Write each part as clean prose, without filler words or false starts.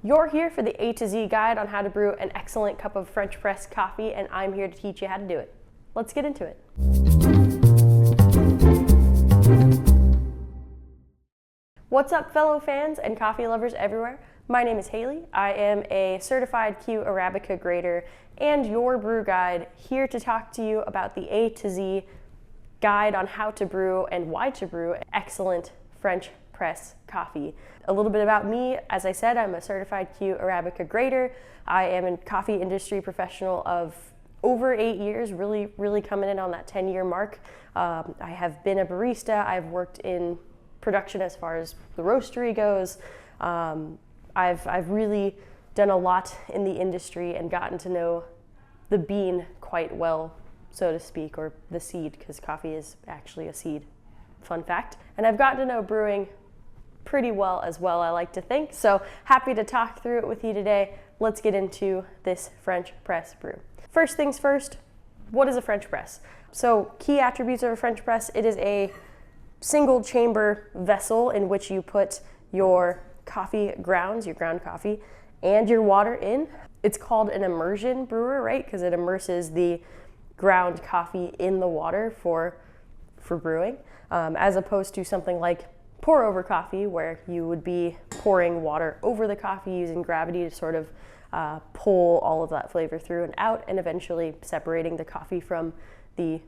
You're here for the A to Z guide on how to brew an excellent cup of French press coffee, and I'm here to teach you how to do it. Let's get into it. What's up, fellow fans and coffee lovers everywhere? My name is Haley. I am a certified Q Arabica grader and your brew guide, here to talk to you about the A to Z guide on how to brew and why to brew excellent French press coffee. A little bit about me: as I said, I'm a certified Q Arabica grader. I am a coffee industry professional of over 8 years, really coming in on that 10-year mark. I have been a barista. I've worked in production as far as the roastery goes. I've really done a lot in the industry and gotten to know the bean quite well, so to speak, or the seed, because coffee is actually a seed. Fun fact. And I've gotten to know brewing pretty well as well, I like to think. So happy to talk through it with you today. Let's get into this French press brew. First things first, what is a French press? So key attributes of a French press: it is a single chamber vessel in which you put your coffee grounds, your ground coffee, and your water in. It's called an immersion brewer, right? Because it immerses the ground coffee in the water for brewing, as opposed to something like pour over coffee, where you would be pouring water over the coffee using gravity to sort of pull all of that flavor through and out, and eventually separating the coffee from the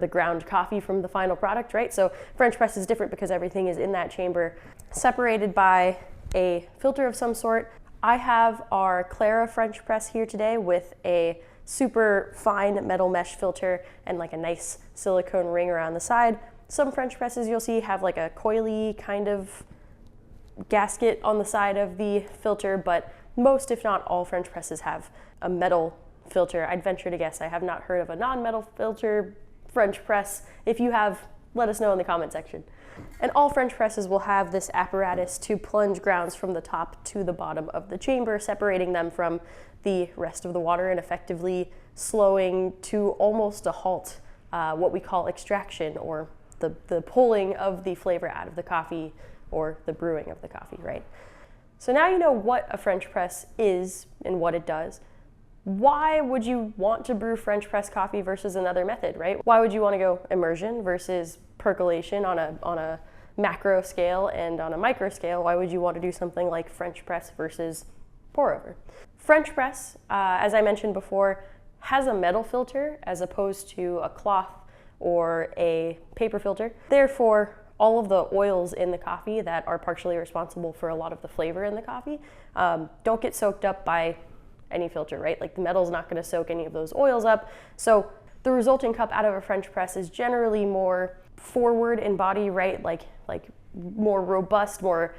ground coffee from the final product, right? So French press is different because everything is in that chamber, separated by a filter of some sort. I have our Clara French press here today with a super fine metal mesh filter and like a nice silicone ring around the side. Some French presses you'll see have like a coily kind of gasket on the side of the filter, but most, if not all, French presses have a metal filter. I'd venture to guess I have not heard of a non-metal filter French press. If you have, let us know in the comment section. And all French presses will have this apparatus to plunge grounds from the top to the bottom of the chamber, separating them from the rest of the water and effectively slowing to almost a halt what we call extraction, or the pulling of the flavor out of the coffee, or the brewing of the coffee, right? So now you know what a French press is and what it does. Why would you want to brew French press coffee versus another method, right? Why would you want to go immersion versus percolation on a macro scale and on a micro scale? Why would you want to do something like French press versus pour over? French press, as I mentioned before, has a metal filter as opposed to a cloth or a paper filter. Therefore, all of the oils in the coffee that are partially responsible for a lot of the flavor in the coffee don't get soaked up by any filter, right? Like the metal's not going to soak any of those oils up. So the resulting cup out of a French press is generally more forward in body, right? Like more robust, more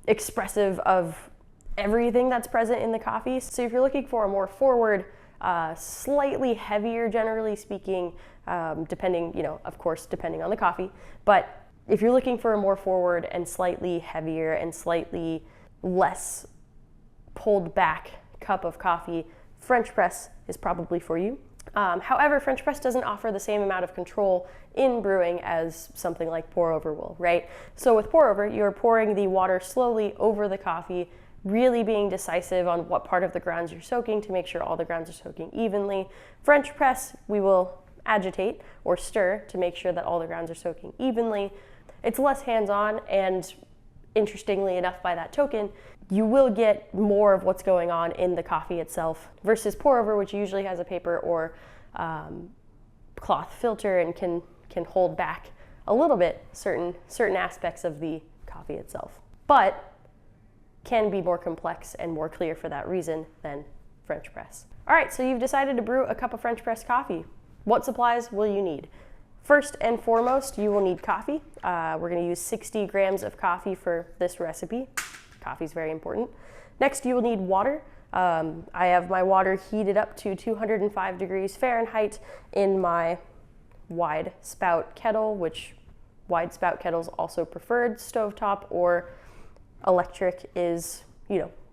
expressive of everything that's present in the coffee. So if you're looking for a more forward, slightly heavier, generally speaking, depending, of course, depending on the coffee, but if you're looking for a more forward and slightly heavier and slightly less pulled back cup of coffee, French press is probably for you. However, French press doesn't offer the same amount of control in brewing as something like pour over will, right? So with pour over, you're pouring the water slowly over the coffee, really being decisive on what part of the grounds you're soaking to make sure all the grounds are soaking evenly. French press, we will agitate or stir to make sure that all the grounds are soaking evenly. It's less hands-on, and interestingly enough, by that token, you will get more of what's going on in the coffee itself versus pour over, which usually has a paper or cloth filter and can hold back a little bit certain aspects of the coffee itself, but can be more complex and more clear for that reason than French press. All right, so you've decided to brew a cup of French press coffee. What supplies will you need? First and foremost, you will need coffee. We're going to use 60 grams of coffee for this recipe. Coffee is very important. Next, you will need water. I have my water heated up to 205 degrees Fahrenheit in my wide spout kettle, which wide spout kettles also preferred. Stovetop or electric is,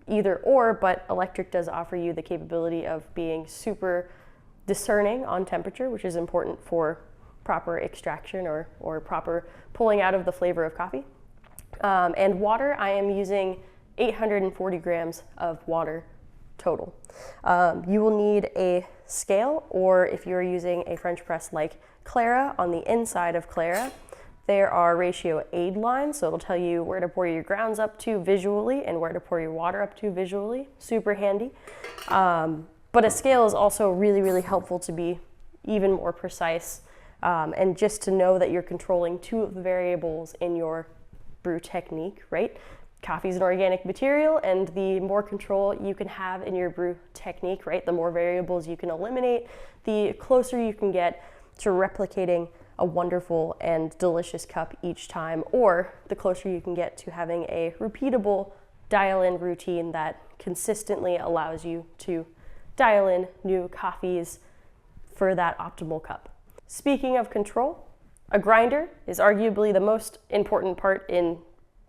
either or, but electric does offer you the capability of being super discerning on temperature, which is important for proper extraction or proper pulling out of the flavor of coffee. And water, I am using 840 grams of water total. You will need a scale, or if you're using a French press like Clara, on the inside of Clara, there are ratio aid lines, so it'll tell you where to pour your grounds up to visually and where to pour your water up to visually. Super handy. But a scale is also really, really helpful to be even more precise, and just to know that you're controlling two of the variables in your brew technique, right? Coffee is an organic material, and the more control you can have in your brew technique, right, the more variables you can eliminate, the closer you can get to replicating a wonderful and delicious cup each time, or the closer you can get to having a repeatable dial-in routine that consistently allows you to dial in new coffees for that optimal cup. Speaking of control, a grinder is arguably the most important part in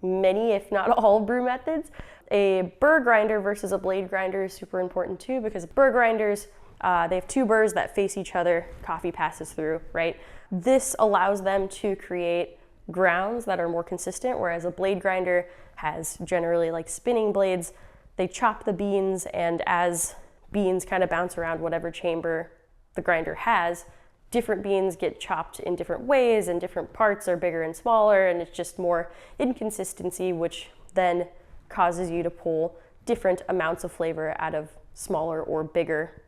many, if not all, brew methods. A burr grinder versus a blade grinder is super important too, because burr grinders, they have two burrs that face each other, coffee passes through, right? This allows them to create grounds that are more consistent, whereas a blade grinder has generally like spinning blades. They chop the beans, and as beans kind of bounce around whatever chamber the grinder has, different beans get chopped in different ways, and different parts are bigger and smaller, and it's just more inconsistency, which then causes you to pull different amounts of flavor out of smaller or bigger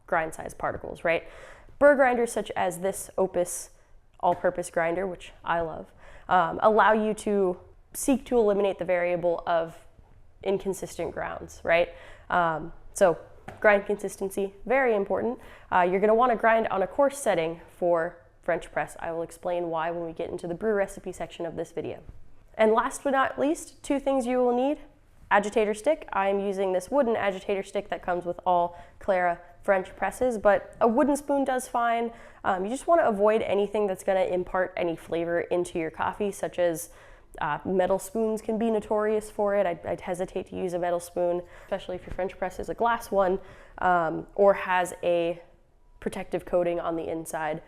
grind size particles, right? Burr grinders such as this Opus all-purpose grinder, which I love, allow you to seek to eliminate the variable of inconsistent grounds, right? So grind consistency, very important. You're gonna wanna grind on a coarse setting for French press. I will explain why when we get into the brew recipe section of this video. And last but not least, two things you will need. Agitator stick. I'm using this wooden agitator stick that comes with all Clara French presses, but a wooden spoon does fine. You just want to avoid anything that's going to impart any flavor into your coffee, such as metal spoons can be notorious for it. I'd hesitate to use a metal spoon, especially if your French press is a glass one, or has a protective coating on the inside.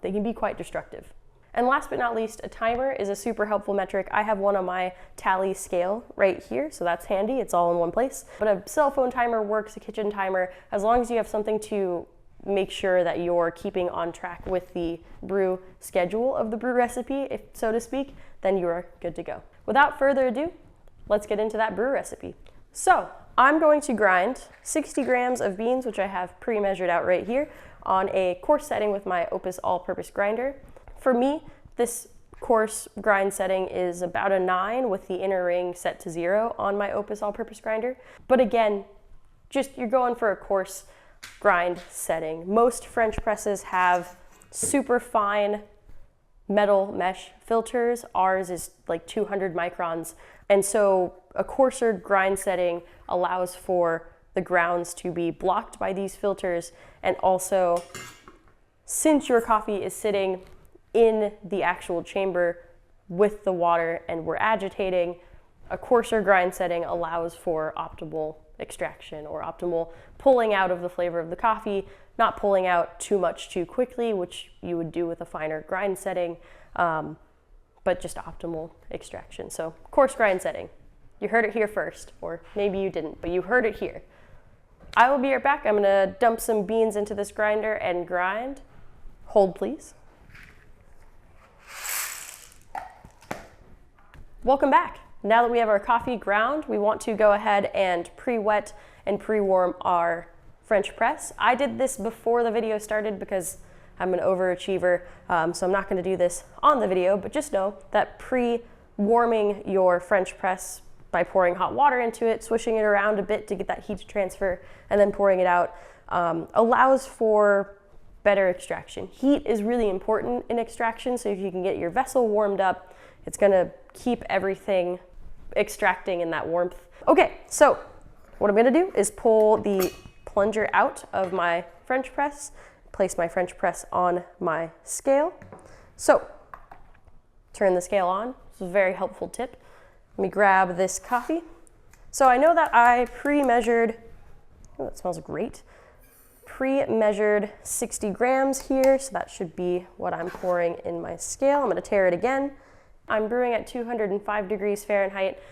They can be quite destructive. And last but not least, a timer is a super helpful metric. I have one on my tally scale right here, so that's handy. It's all in one place. But a cell phone timer works, a kitchen timer, as long as you have something to make sure that you're keeping on track with the brew schedule of the brew recipe, if so to speak, then you're good to go. Without further ado, let's get into that brew recipe. So I'm going to grind 60 grams of beans, which I have pre-measured out right here, on a coarse setting with my Opus all-purpose grinder. For me, this coarse grind setting is about a 9 with the inner ring set to 0 on my Opus all-purpose grinder. But again, just you're going for a coarse grind setting. Most French presses have super fine metal mesh filters. Ours is like 200 microns. And so a coarser grind setting allows for the grounds to be blocked by these filters. And also, since your coffee is sitting in the actual chamber with the water and we're agitating, a coarser grind setting allows for optimal extraction or optimal pulling out of the flavor of the coffee, not pulling out too much too quickly, which you would do with a finer grind setting, but just optimal extraction. So coarse grind setting. You heard it here first, or maybe you didn't, but you heard it here. I will be right back. I'm gonna dump some beans into this grinder and grind. Hold please. Welcome back. Now that we have our coffee ground, we want to go ahead and pre-wet and pre-warm our French press. I did this before the video started because I'm an overachiever, so I'm not going to do this on the video, but just know that pre-warming your French press by pouring hot water into it, swishing it around a bit to get that heat to transfer, and then pouring it out allows for better extraction. Heat is really important in extraction, so if you can get your vessel warmed up, it's going to keep everything extracting in that warmth. Okay, so what I'm going to do is pull the plunger out of my French press, place my French press on my scale. So turn the scale on. This is a very helpful tip. Let me grab this coffee. So I know that I pre-measured, oh, that smells great, pre-measured 60 grams here, so that should be what I'm pouring in my scale. I'm going to tare it again. I'm brewing at 205 degrees Fahrenheit.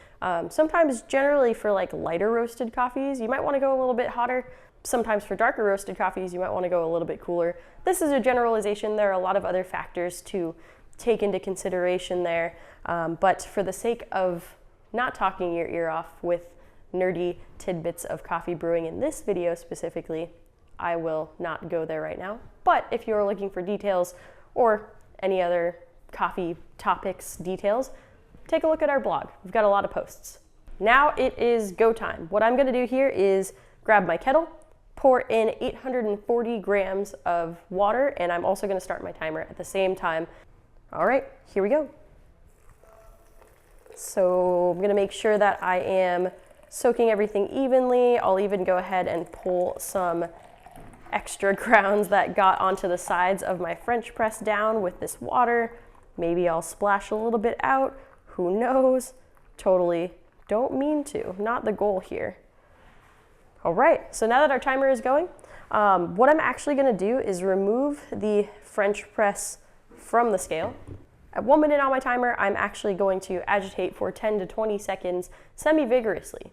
Sometimes generally for like lighter roasted coffees, you might want to go a little bit hotter. Sometimes for darker roasted coffees, you might want to go a little bit cooler. This is a generalization. There are a lot of other factors to take into consideration there. But for the sake of not talking your ear off with nerdy tidbits of coffee brewing in this video specifically, I will not go there right now. But if you're looking for details or any other coffee topics details, take a look at our blog. We've got a lot of posts. Now it is go time. What I'm gonna do here is grab my kettle, pour in 840 grams of water, and I'm also gonna start my timer at the same time. All right, here we go. So I'm gonna make sure that I am soaking everything evenly. I'll even go ahead and pull some extra grounds that got onto the sides of my French press down with this water. Maybe I'll splash a little bit out, who knows? Totally don't mean to, not the goal here. All right, so now that our timer is going, what I'm actually gonna do is remove the French press from the scale. At 1 minute on my timer, I'm actually going to agitate for 10 to 20 seconds semi-vigorously.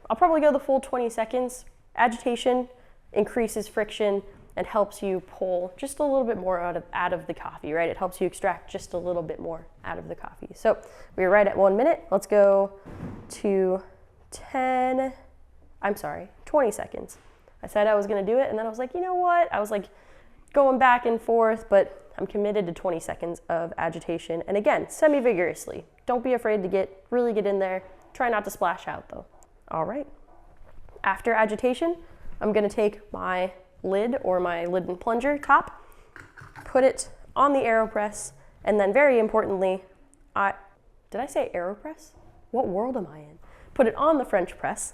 I'll probably go the full 20 seconds. Agitation increases friction and helps you pull just a little bit more out of the coffee, right? It helps you extract just a little bit more out of the coffee. So we're right at 1 minute. Let's go to 20 seconds. I said I was gonna do it, and then I was like, you know what? I was like going back and forth, but I'm committed to 20 seconds of agitation. And again, semi-vigorously. Don't be afraid to really get in there. Try not to splash out though. All right. After agitation, I'm gonna take my lid or my lid and plunger top, put it on the AeroPress, and then very importantly, did I say AeroPress? What world am I in? Put it on the French press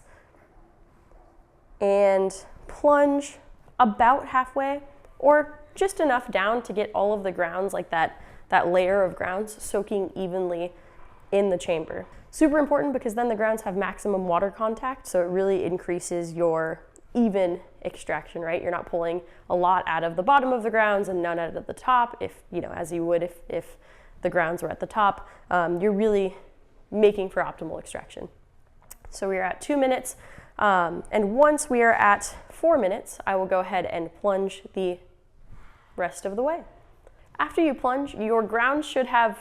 and plunge about halfway or just enough down to get all of the grounds, like that layer of grounds soaking evenly in the chamber. Super important because then the grounds have maximum water contact, so it really increases your even extraction, right? You're not pulling a lot out of the bottom of the grounds and none out of the top, as you would if the grounds were at the top. You're really making for optimal extraction. So we are at 2 minutes, and once we are at 4 minutes, I will go ahead and plunge the rest of the way. After you plunge, your grounds should have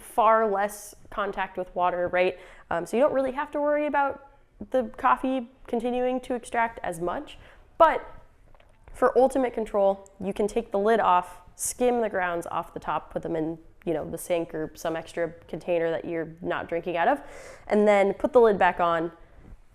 far less contact with water, right? So you don't really have to worry about the coffee continuing to extract as much, but for ultimate control, you can take the lid off, skim the grounds off the top, put them in the sink or some extra container that you're not drinking out of, and then put the lid back on,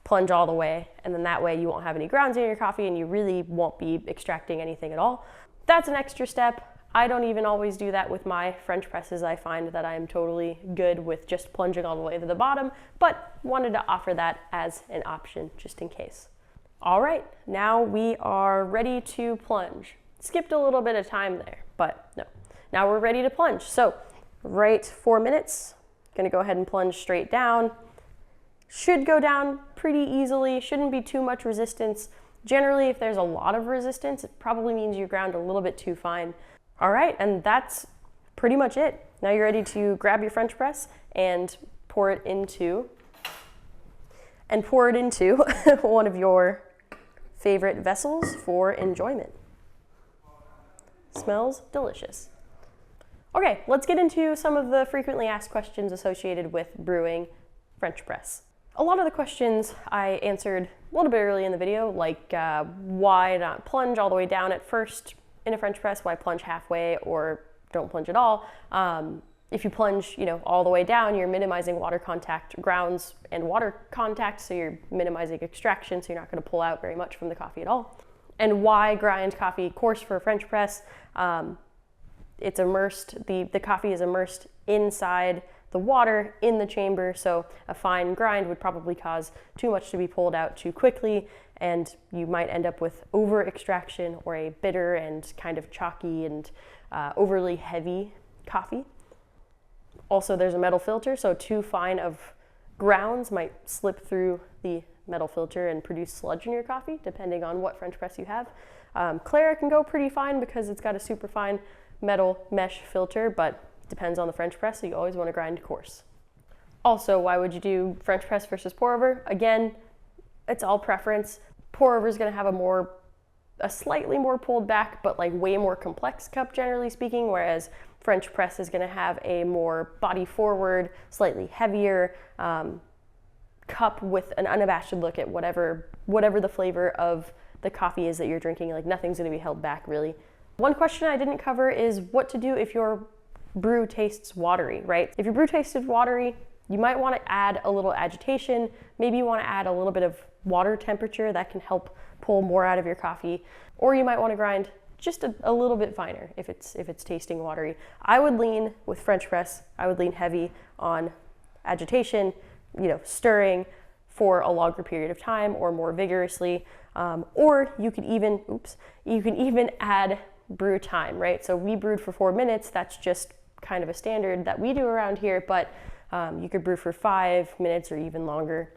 plunge all the way, and then that way you won't have any grounds in your coffee and you really won't be extracting anything at all. That's an extra step. I don't even always do that with my French presses. I find that I'm totally good with just plunging all the way to the bottom, but wanted to offer that as an option just in case. All right, now we are ready to plunge. Skipped a little bit of time there, but no. Now we're ready to plunge. So right 4 minutes, gonna go ahead and plunge straight down. Should go down pretty easily, shouldn't be too much resistance. Generally, if there's a lot of resistance, it probably means you ground a little bit too fine. All right, and that's pretty much it. Now you're ready to grab your French press and pour it into one of your favorite vessels for enjoyment. Smells delicious. Okay, let's get into some of the frequently asked questions associated with brewing French press. A lot of the questions I answered a little bit early in the video, like why not plunge all the way down at first in a French press, why plunge halfway or don't plunge at all. If you plunge, all the way down, you're minimizing water contact, grounds and water contact, so you're minimizing extraction, so you're not gonna pull out very much from the coffee at all. And why grind coffee coarse for a French press? It's immersed, the coffee is immersed inside the water in the chamber, so a fine grind would probably cause too much to be pulled out too quickly, and you might end up with over extraction or a bitter and kind of chalky and overly heavy coffee. Also, there's a metal filter, so too fine of grounds might slip through the metal filter and produce sludge in your coffee, depending on what French press you have. Clara can go pretty fine because it's got a super fine metal mesh filter, but depends on the French press, so you always want to grind coarse. Also, why would you do French press versus pour over? Again, it's all preference. Pour over is going to have a slightly more pulled back, but like way more complex cup, generally speaking, whereas French press is going to have a more body forward, slightly heavier cup with an unabashed look at whatever the flavor of the coffee is that you're drinking. Like nothing's going to be held back, really. One question I didn't cover is what to do if your brew tastes watery, right? If your brew tasted watery, you might want to add a little agitation. Maybe you want to add a little bit of water temperature that can help pull more out of your coffee. Or you might want to grind just a little bit finer if it's tasting watery. I would lean with French press, I would lean heavy on agitation, stirring for a longer period of time or more vigorously. Or you could even add brew time, right? So we brewed for 4 minutes. That's just kind of a standard that we do around here, but you could brew for 5 minutes or even longer.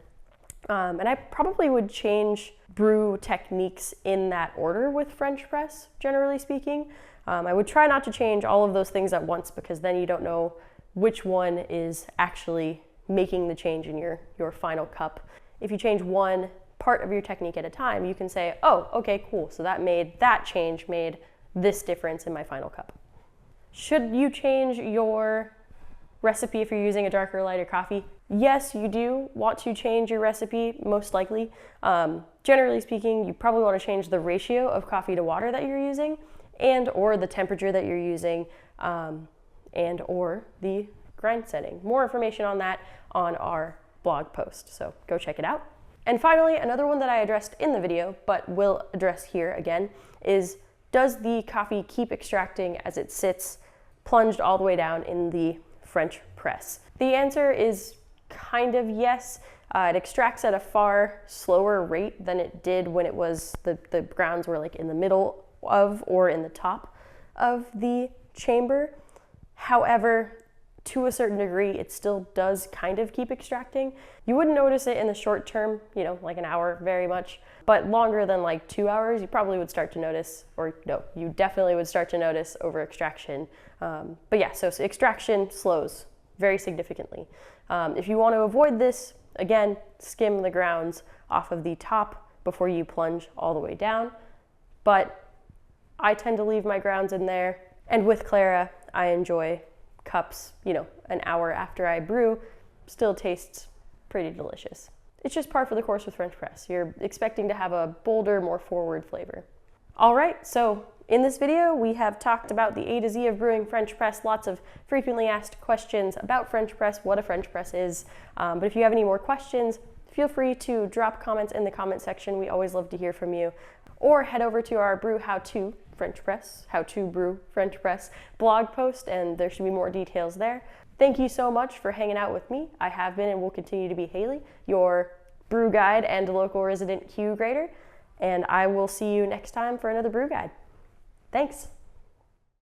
And I probably would change brew techniques in that order with French press, generally speaking. I would try not to change all of those things at once because then you don't know which one is actually making the change in your final cup. If you change one part of your technique at a time, you can say, oh, okay, cool. So that change made this difference in my final cup. Should you change your recipe if you're using a darker, lighter coffee? Yes, you do want to change your recipe, most likely. Generally speaking, you probably want to change the ratio of coffee to water that you're using and or the temperature that you're using and or the grind setting. More information on that on our blog post, so go check it out. And finally, another one that I addressed in the video, but will address here again, is does the coffee keep extracting as it sits plunged all the way down in the French press? The answer is kind of yes. It extracts at a far slower rate than it did when it was the grounds were like in the middle of or in the top of the chamber. However, to a certain degree, it still does kind of keep extracting. You wouldn't notice it in the short term, like an hour very much, but longer than like 2 hours, you probably would start to notice, or no, you definitely would start to notice over extraction. But yeah, so extraction slows very significantly. If you want to avoid this, again, skim the grounds off of the top before you plunge all the way down. But I tend to leave my grounds in there. And with Clara, I enjoy cups, an hour after I brew, still tastes pretty delicious. It's just par for the course with French press. You're expecting to have a bolder, more forward flavor. All right, so in this video, we have talked about the A to Z of brewing French press, lots of frequently asked questions about French press, what a French press is. But if you have any more questions, feel free to drop comments in the comment section. We always love to hear from you. Or head over to our Brew How To French press, How to Brew French press blog post, and there should be more details there. Thank you so much for hanging out with me. I have been and will continue to be Haley, your brew guide and local resident Q grader, and I will see you next time for another brew guide. Thanks.